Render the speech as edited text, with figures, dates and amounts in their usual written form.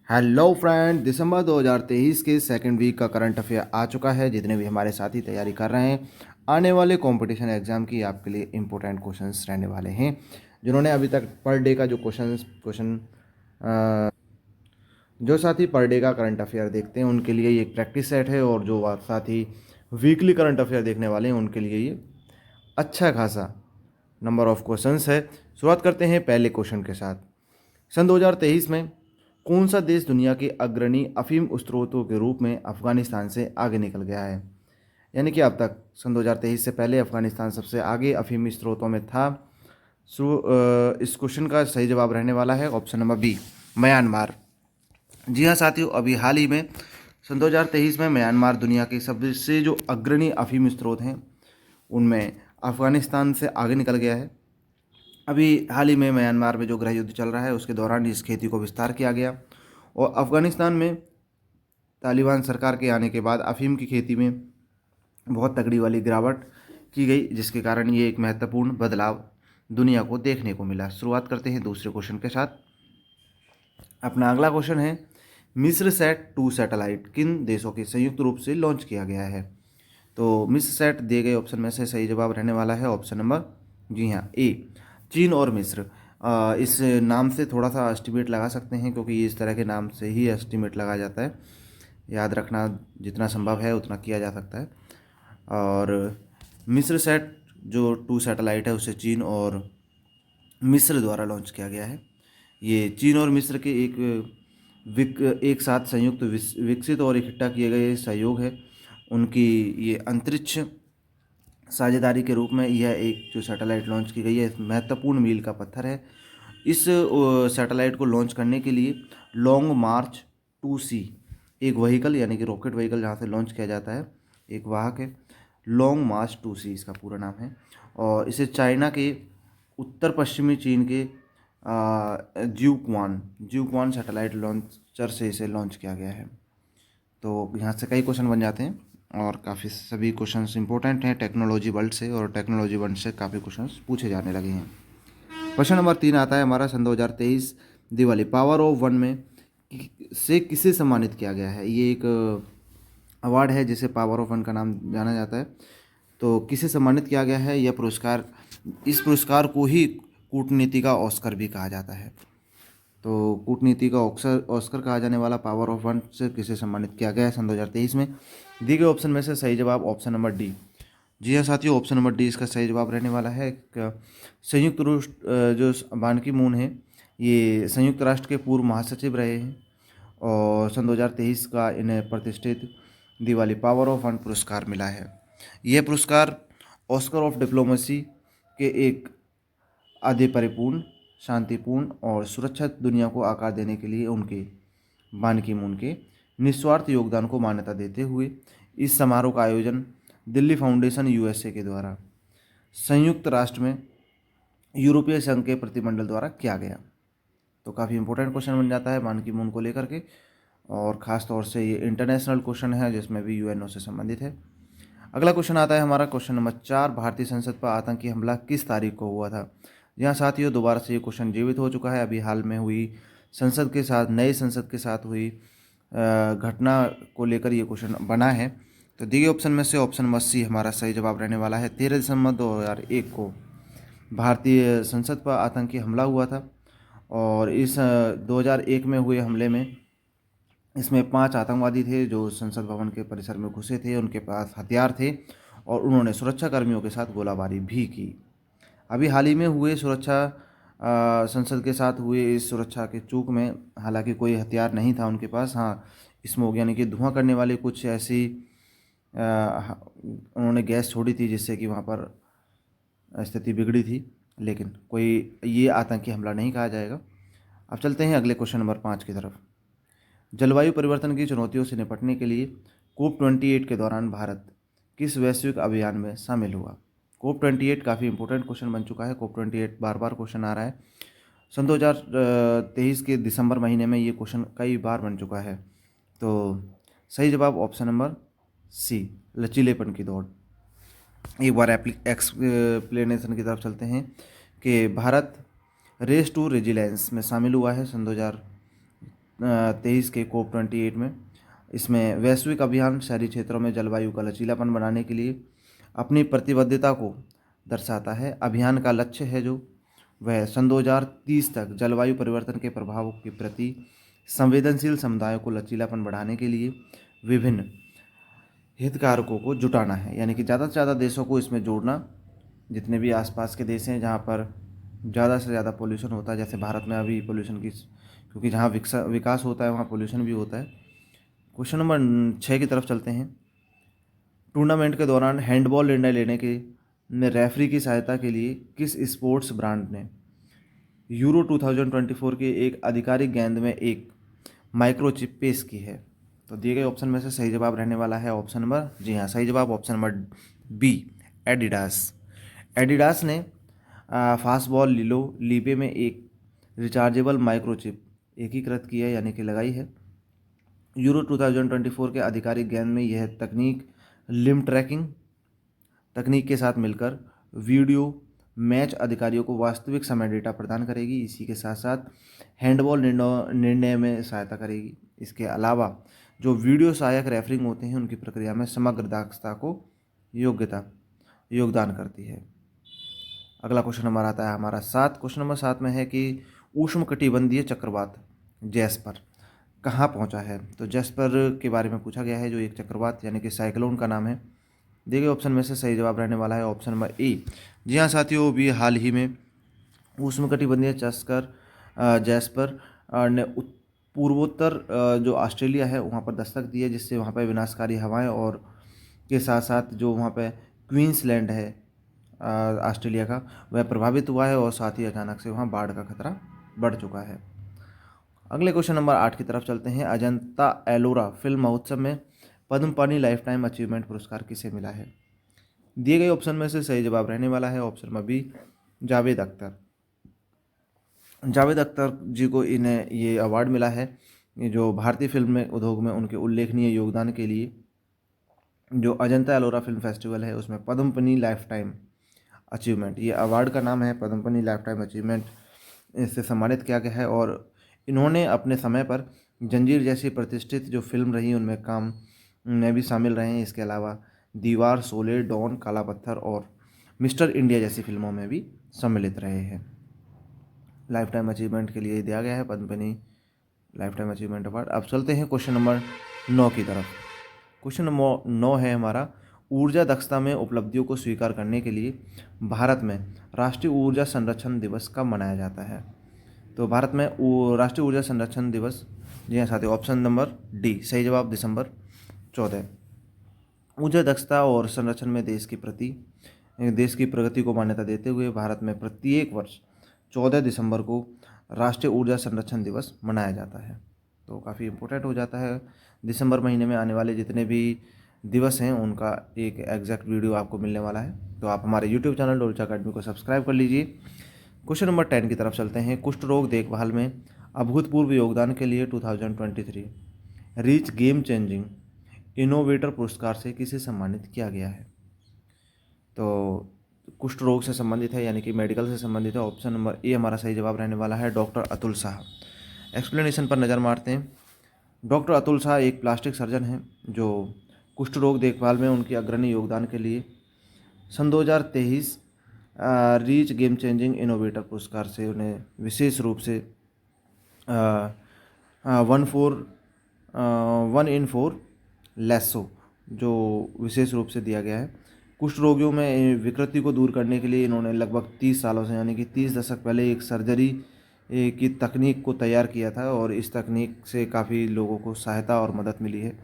Hello friend, दिसंबर 2023 के second week का current affair आ चुका है। जितने भी हमारे साथी तैयारी कर रहे हैं आने वाले कंपटीशन एग्जाम की, आपके लिए इंपॉर्टेंट क्वेश्चंस रहने वाले हैं। जिन्होंने अभी तक पर डे का जो क्वेश्चन जो साथी पर डे का करंट अफेयर देखते हैं उनके लिए ये एक प्रैक्टिस सेट है, और जो साथी वीकली करंट अफेयर देखने वाले हैं उनके लिए ये अच्छा खासा नंबर ऑफ क्वेश्चंस है। शुरुआत करते हैं पहले क्वेश्चन के साथ। सन 2023 में कौन सा देश दुनिया के अग्रणी अफीम स्रोतों के रूप में अफगानिस्तान से आगे निकल गया है? यानी कि अब तक सन 2023 से पहले अफगानिस्तान सबसे आगे अफीमी स्रोतों में था। इस क्वेश्चन का सही जवाब रहने वाला है ऑप्शन नंबर बी, म्यांमार। जी हाँ साथियों, अभी हाल ही में सन 2023 में म्यांमार दुनिया के सबसे जो अग्रणी अफीम स्रोत हैं उनमें अफगानिस्तान से आगे निकल गया है। अभी हाल ही में म्यांमार में जो गृह युद्ध चल रहा है उसके दौरान इस खेती को विस्तार किया गया, और अफगानिस्तान में तालिबान सरकार के आने के बाद अफीम की खेती में बहुत तगड़ी वाली गिरावट की गई, जिसके कारण ये एक महत्वपूर्ण बदलाव दुनिया को देखने को मिला। शुरुआत करते हैं दूसरे क्वेश्चन के साथ। अपना अगला क्वेश्चन है, मिस्र सैट 2 सैटेलाइट किन देशों के संयुक्त रूप से लॉन्च किया गया है? तो मिस्र सैट दिए गए ऑप्शन में से सही जवाब रहने वाला है ऑप्शन नंबर, जी हाँ, ए, चीन और मिस्र। इस नाम से थोड़ा सा एस्टिमेट लगा सकते हैं, क्योंकि इस तरह के नाम से ही एस्टिमेट लगाया जाता है। याद रखना जितना संभव है उतना किया जा सकता है। और मिस्र सैट जो 2 सैटेलाइट है उसे चीन और मिस्र द्वारा लॉन्च किया गया है। ये चीन और मिस्र के एक साथ संयुक्त विकसित और इकट्ठा किए गए सहयोग है। उनकी ये अंतरिक्ष साझेदारी के रूप में यह एक जो सैटेलाइट लॉन्च की गई है महत्वपूर्ण मील का पत्थर है। इस सैटेलाइट को लॉन्च करने के लिए लॉन्ग मार्च 2C एक व्हीकल यानी कि रॉकेट व्हीकल जहाँ से लॉन्च किया जाता है, एक वाहक है। लॉन्ग मार्च 2C इसका पूरा नाम है, और इसे चाइना के उत्तर पश्चिमी चीन के ज्यूक्वान सैटेलाइट लॉन्चर से इसे लॉन्च किया गया है। तो यहाँ से कई क्वेश्चन बन जाते हैं, और काफ़ी सभी क्वेश्चंस इंपॉर्टेंट हैं टेक्नोलॉजी वर्ल्ड से, और टेक्नोलॉजी वर्ल्ड से काफ़ी क्वेश्चंस पूछे जाने लगे हैं। क्वेश्चन नंबर 3 आता है हमारा, सन 2023 दिवाली पावर ऑफ वन में से किसे सम्मानित किया गया है? ये एक अवार्ड है जिसे पावर ऑफ वन का नाम जाना जाता है। तो किसे सम्मानित किया गया है यह पुरस्कार? इस पुरस्कार को ही कूटनीति का ऑस्कर भी कहा जाता है। तो कूटनीति का ऑस्कर कहा जाने वाला पावर ऑफ वन से किसे सम्मानित किया गया है सन 2023 में? दिए गए ऑप्शन में से सही जवाब ऑप्शन नंबर डी। जी हाँ साथियों, ऑप्शन नंबर डी इसका सही जवाब रहने वाला है। संयुक्त राष्ट्र जो बान की मून है ये संयुक्त राष्ट्र के पूर्व महासचिव रहे हैं, और सन 2023 का इन्हें प्रतिष्ठित दिवाली पावर ऑफ वन पुरस्कार मिला है। यह पुरस्कार ऑस्कर ऑफ डिप्लोमेसी के एक आधे परिपूर्ण, शांतिपूर्ण और सुरक्षित दुनिया को आकार देने के लिए उनके बान की मून के निस्वार्थ योगदान को मान्यता देते हुए इस समारोह का आयोजन दिल्ली फाउंडेशन यूएसए के द्वारा संयुक्त राष्ट्र में यूरोपीय संघ के प्रतिमंडल द्वारा किया गया। तो काफ़ी इंपॉर्टेंट क्वेश्चन बन जाता है बान की मून को लेकर के, और ख़ास तौर से ये इंटरनेशनल क्वेश्चन है जिसमें भी यूएनओ से संबंधित है। अगला क्वेश्चन आता है हमारा, क्वेश्चन नंबर 4, भारतीय संसद पर आतंकी हमला किस तारीख को हुआ था? यहाँ साथियों दोबारा से ये क्वेश्चन जीवित हो चुका है। अभी हाल में हुई नए संसद के साथ हुई घटना को लेकर ये क्वेश्चन बना है। तो दिए गए ऑप्शन में से ऑप्शन नंबर सी हमारा सही जवाब रहने वाला है। 13 दिसंबर 2001 को भारतीय संसद पर आतंकी हमला हुआ था, और इस 2001 में हुए हमले में इसमें 5 आतंकवादी थे जो संसद भवन के परिसर में घुसे थे। उनके पास हथियार थे और उन्होंने सुरक्षा कर्मियों के साथ गोलाबारी भी की। अभी हाल ही में हुए संसद के साथ हुए इस सुरक्षा के चूक में हालांकि कोई हथियार नहीं था उनके पास। हाँ, स्मोक यानी कि धुआं करने वाले कुछ ऐसी उन्होंने गैस छोड़ी थी जिससे कि वहाँ पर स्थिति बिगड़ी थी, लेकिन कोई ये आतंकी हमला नहीं कहा जाएगा। अब चलते हैं अगले क्वेश्चन नंबर 5 की तरफ। जलवायु परिवर्तन की चुनौतियों से निपटने के लिए COP28 के दौरान भारत किस वैश्विक अभियान में शामिल हुआ? COP28 काफ़ी इंपॉर्टेंट क्वेश्चन बन चुका है। COP28 बार बार क्वेश्चन आ रहा है। सन 2023 के दिसंबर महीने में ये क्वेश्चन कई बार बन चुका है। तो सही जवाब ऑप्शन नंबर सी, लचीलेपन की दौड़। एक बार एक्सप्लेनेशन की तरफ चलते हैं कि भारत रेस टू रेजिलेंस में शामिल हुआ है सन 2023 के COP28 में। इसमें वैश्विक अभियान शहरी क्षेत्रों में जलवायु का लचीलापन बनाने के लिए अपनी प्रतिबद्धता को दर्शाता है। अभियान का लक्ष्य है जो वह सन 2030 तक जलवायु परिवर्तन के प्रभावों के प्रति संवेदनशील समुदायों को लचीलापन बढ़ाने के लिए विभिन्न हितधारकों को जुटाना है, यानी कि ज़्यादा से ज़्यादा देशों को इसमें जोड़ना। जितने भी आसपास के देश हैं जहाँ पर ज़्यादा से ज़्यादा पोल्यूशन होता है, जैसे भारत में अभी पोल्यूशन की, क्योंकि जहाँ विकास होता है वहाँ पोल्यूशन भी होता है। क्वेश्चन नंबर 6 की तरफ चलते हैं। टूर्नामेंट के दौरान हैंडबॉल निर्णय लेने के में रेफरी की सहायता के लिए किस स्पोर्ट्स ब्रांड ने यूरो 2024 के एक आधिकारिक गेंद में एक माइक्रोचिप पेश की है? तो दिए गए ऑप्शन में से सही जवाब रहने वाला है ऑप्शन नंबर, जी हाँ, सही जवाब option number B, Adidas. Adidas ने फास्टबॉल लीबे में एक रिचार्जेबल माइक्रोचिप एकीकृत की है, यानी कि लगाई है। यूरो 2024 के आधिकारिक गेंद में यह तकनीक लिम ट्रैकिंग तकनीक के साथ मिलकर वीडियो मैच अधिकारियों को वास्तविक समय डेटा प्रदान करेगी। इसी के साथ साथ हैंडबॉल निर्णय में सहायता करेगी। इसके अलावा जो वीडियो सहायक रेफरिंग होते हैं उनकी प्रक्रिया में समग्र दक्षता को योगदान करती है। अगला क्वेश्चन नंबर आता है हमारा 7। क्वेश्चन नंबर 7 में है कि उष्णकटिबंधीय चक्रवात जैस्पर कहाँ पहुँचा है? तो जैस्पर के बारे में पूछा गया है, जो एक चक्रवात यानी कि साइक्लोन का नाम है। दिए गए ऑप्शन में से सही जवाब रहने वाला है ऑप्शन नंबर ए। जी हाँ साथियों, भी हाल ही में उष्णकटिबंधीय जैस्पर ने पूर्वोत्तर जो ऑस्ट्रेलिया है वहाँ पर दस्तक दी है, जिससे वहाँ पर विनाशकारी हवाएं और के साथ साथ जो वहाँ पे क्वींसलैंड है ऑस्ट्रेलिया का, वह प्रभावित हुआ है और साथ ही अचानक से वहाँ बाढ़ का खतरा बढ़ चुका है। अगले क्वेश्चन नंबर 8 की तरफ चलते हैं। अजंता एलोरा फिल्म महोत्सव में पद्म पाणि लाइफ टाइम अचीवमेंट पुरस्कार किसे मिला है? दिए गए ऑप्शन में से सही जवाब रहने वाला है option number B, Javed Akhtar. Javed Akhtar ji को इन्हें ये अवार्ड मिला है, जो भारतीय फिल्म में उद्योग में उनके उल्लेखनीय योगदान के लिए जो अजंता एलोरा फिल्म फेस्टिवल है उसमें पद्म पाणि लाइफ टाइम अचीवमेंट, ये अवार्ड का नाम है, पद्म पाणि लाइफ टाइम अचीवमेंट, इससे सम्मानित किया गया है। और इन्होंने अपने समय पर जंजीर जैसी प्रतिष्ठित जो फिल्म रही उनमें काम में भी शामिल रहे हैं। इसके अलावा दीवार, शोले, डॉन, काला पत्थर और मिस्टर इंडिया जैसी फिल्मों में भी सम्मिलित रहे हैं। लाइफ टाइम अचीवमेंट के लिए दिया गया है पद्म पाणि लाइफ टाइम अचीवमेंट अवार्ड। अब चलते हैं क्वेश्चन नंबर 9 की तरफ। क्वेश्चन नंबर 9 है हमारा, ऊर्जा दक्षता में उपलब्धियों को स्वीकार करने के लिए भारत में राष्ट्रीय ऊर्जा संरक्षण दिवस कब मनाया जाता है? तो भारत में राष्ट्रीय ऊर्जा संरक्षण दिवस, जी हाँ साथियों, ऑप्शन नंबर डी, सही जवाब दिसंबर 14। ऊर्जा दक्षता और संरक्षण में देश की प्रगति को मान्यता देते हुए भारत में प्रत्येक वर्ष 14 दिसंबर को राष्ट्रीय ऊर्जा संरक्षण दिवस मनाया जाता है। तो काफ़ी इम्पोर्टेंट हो जाता है। दिसंबर महीने में आने वाले जितने भी दिवस हैं उनका एक एग्जैक्ट वीडियो आपको मिलने वाला है। तो आप हमारे यूट्यूब चैनल डोलचा अकेडमी को सब्सक्राइब कर लीजिए। क्वेश्चन नंबर 10 की तरफ चलते हैं। कुष्ठ रोग देखभाल में अभूतपूर्व योगदान के लिए 2023 रीच गेम चेंजिंग इनोवेटर पुरस्कार से किसे सम्मानित किया गया है? तो कुष्ठ रोग से संबंधित है, यानी कि मेडिकल से संबंधित है। ऑप्शन नंबर ए हमारा सही जवाब रहने वाला है डॉक्टर अतुल शाह। एक्सप्लेनेशन पर नज़र मारते हैं। डॉक्टर अतुल शाह एक प्लास्टिक सर्जन हैं जो कुष्ठ रोग देखभाल में उनके अग्रणी योगदान के लिए सन 2023 रीच गेम चेंजिंग इनोवेटर पुरस्कार से उन्हें विशेष रूप से 1 in 4 लैसो जो विशेष रूप से दिया गया है। कुष्ठ रोगियों में विकृति को दूर करने के लिए इन्होंने लगभग 30 सालों से, यानी कि 30 दशक पहले एक सर्जरी की तकनीक को तैयार किया था और इस तकनीक से काफ़ी लोगों को सहायता और मदद मिली है।